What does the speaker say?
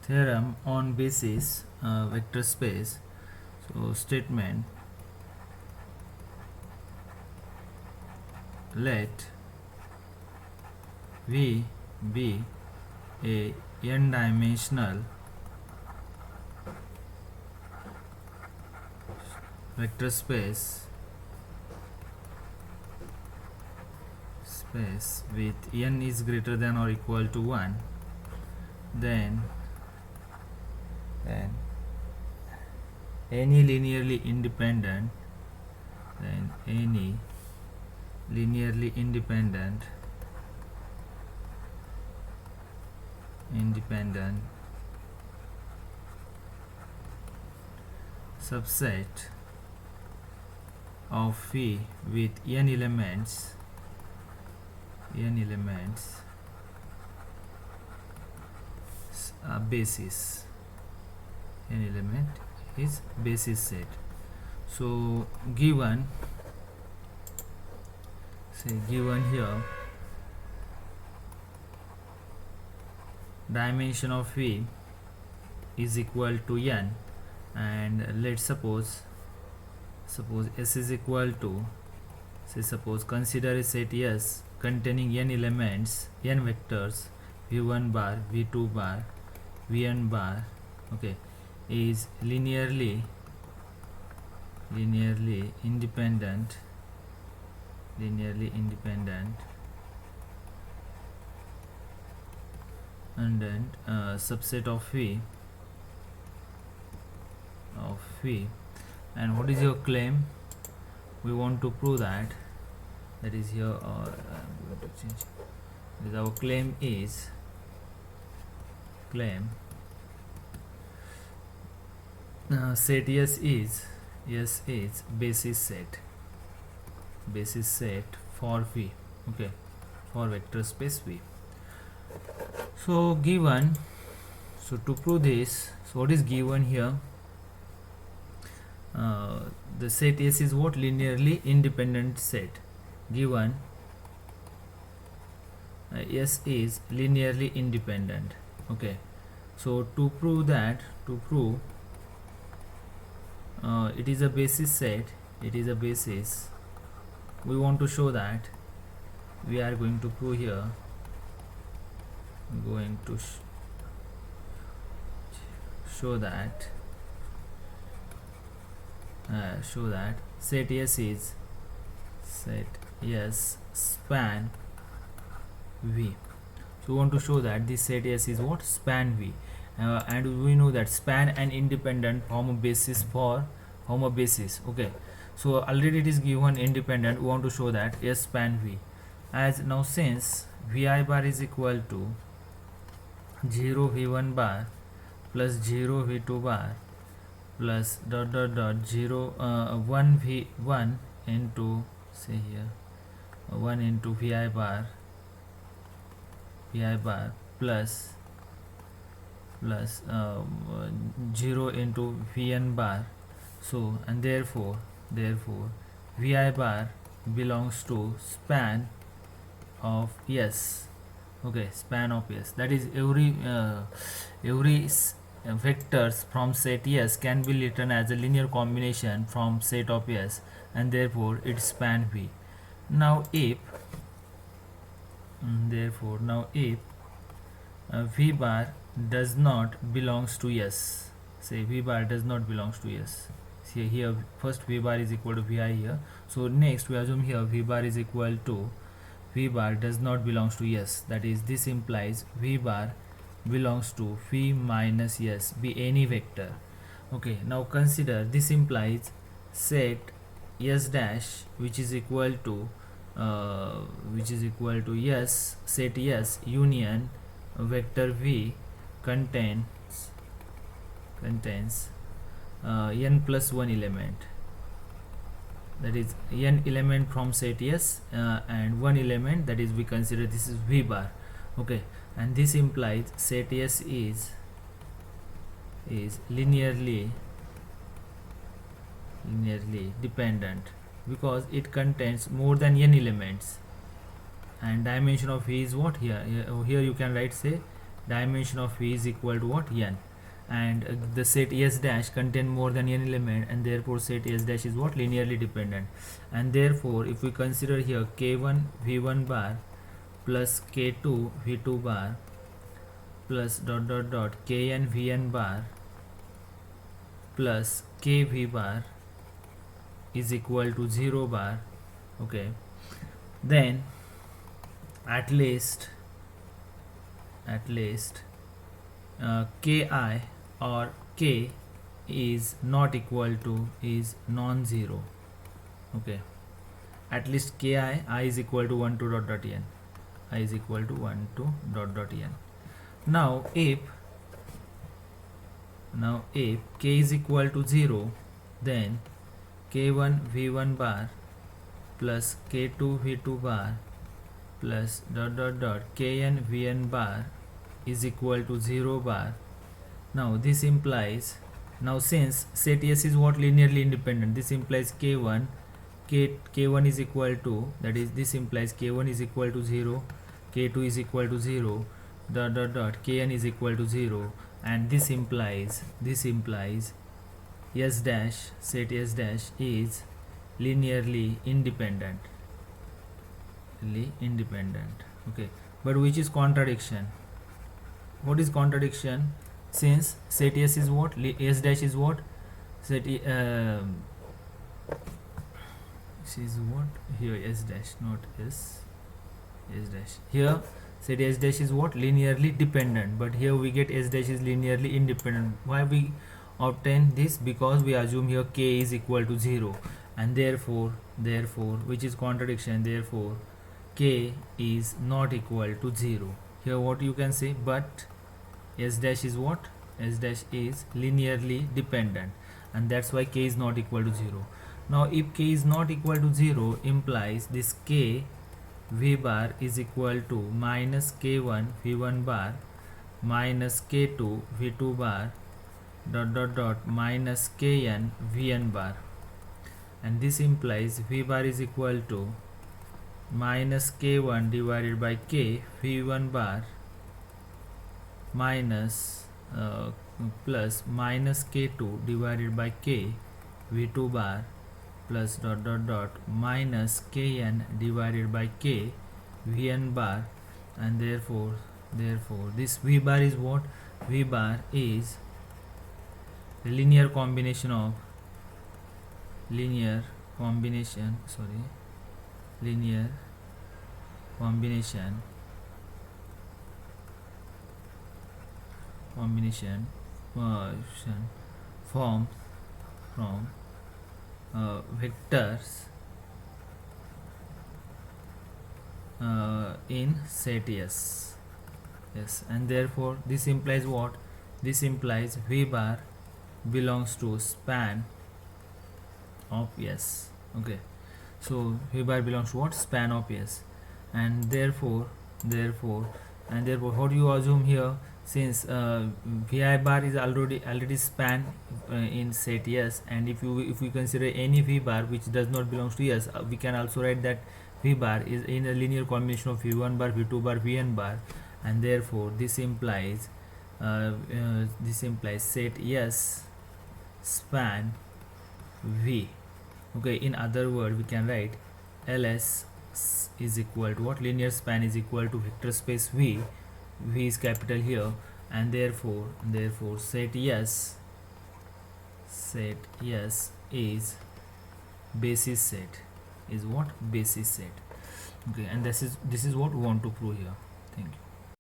theorem on basis vector space. So statement, let V be a n-dimensional vector space with n is greater than or equal to 1, then any linearly independent subset of phi with n elements basis. N element is basis set. So given here dimension of V is equal to n, and let's suppose S is equal to, suppose consider a set S containing n elements, n vectors v1 bar, v2 bar, vn bar, okay, is linearly independent and then subset of phi and what is your claim? We want to prove that is here, or I'm going to change this. Our claim is set S is basis set for V, okay, for vector space V. So given, so to prove this, so what is given here? The set S is what? Linearly independent set. Given S is linearly independent, okay. So to prove that, it is a basis set, we want to show that, we are going to prove here, show that set S span V. So we want to show that this set S is what? Span V, and we know that span and independent form a basis, okay. So already it is given independent, we want to show that S span V. As now, since Vi bar is equal to 0 V1 bar plus 0 V2 bar plus 0 1 V1 into, say here, 1 into Vi bar plus 0 into Vn bar. So and therefore Vi bar belongs to span of S, okay, span of S. That is every vectors from set S can be written as a linear combination from set of S, and therefore it span V. Now if V bar does not belongs to S, say V bar does not belongs to S. See here, first V bar is equal to Vi here. So next we assume here V bar is equal to V bar does not belongs to S. That is, this implies V bar belongs to phi minus S, be any vector. Okay, now consider, this implies set S dash which is equal to S, set S union vector V contains n plus 1 element, that is n element from set S and 1 element, that is we consider this is V bar, okay. And this implies set S is linearly dependent because it contains more than n elements, and dimension of V is what? Here you can write, say, dimension of V is equal to what? N. And the set S dash contain more than n element, and therefore set S dash is what? Linearly dependent. And therefore if we consider here k1 v1 bar plus k2 v2 bar plus dot dot dot kn vn bar plus kv bar is equal to 0 bar, okay, then at least ki or k is not equal to, is non-zero, okay, at least ki I is equal to 1 to dot dot n, I is equal to 1 to dot dot n. Now if k is equal to 0, then k1 v1 bar plus k2 v2 bar plus dot dot dot kn vn bar is equal to 0 bar. Now this implies, now since set S is what? Linearly independent, this implies k1 is equal to, that is, this implies k1 is equal to 0, k2 is equal to 0, dot dot dot kn is equal to 0, and this implies S dash, set S dash is linearly independent, okay. But which is contradiction? What is contradiction? Since set S is what? S dash is what? Set is what? Here S dash, not S dash. Here set S dash is what? Linearly dependent, but here we get S dash is linearly independent. Why we obtain this? Because we assume here k is equal to 0, and therefore which is contradiction, therefore k is not equal to 0. Here what you can say? But S dash is what? S dash is linearly dependent, and that's why k is not equal to 0. Now if k is not equal to 0, implies this k v bar is equal to minus k1 v1 bar minus k2 v2 bar dot dot dot minus kn vn bar, and this implies v bar is equal to minus k1 divided by k v1 bar minus plus minus k2 divided by k v2 bar plus dot dot dot minus kn divided by k vn bar, and therefore this v bar is what? V bar is linear combination of linear combination formed from vectors in set S. Yes, and therefore this implies what? This implies V bar belongs to span of S. Okay, so V bar belongs to what? Span of S, and therefore how do you assume here? Since Vi bar is already span in set S, and if we consider any V bar which does not belongs to S, we can also write that V bar is in a linear combination of V1 bar, V2 bar, Vn bar, and therefore this implies set S span V. Okay, in other words we can write LS is equal to what? Linear span is equal to vector space V. V is capital here, and therefore set S is basis set, is what? Basis set. Okay, and this is what we want to prove here. Thank you.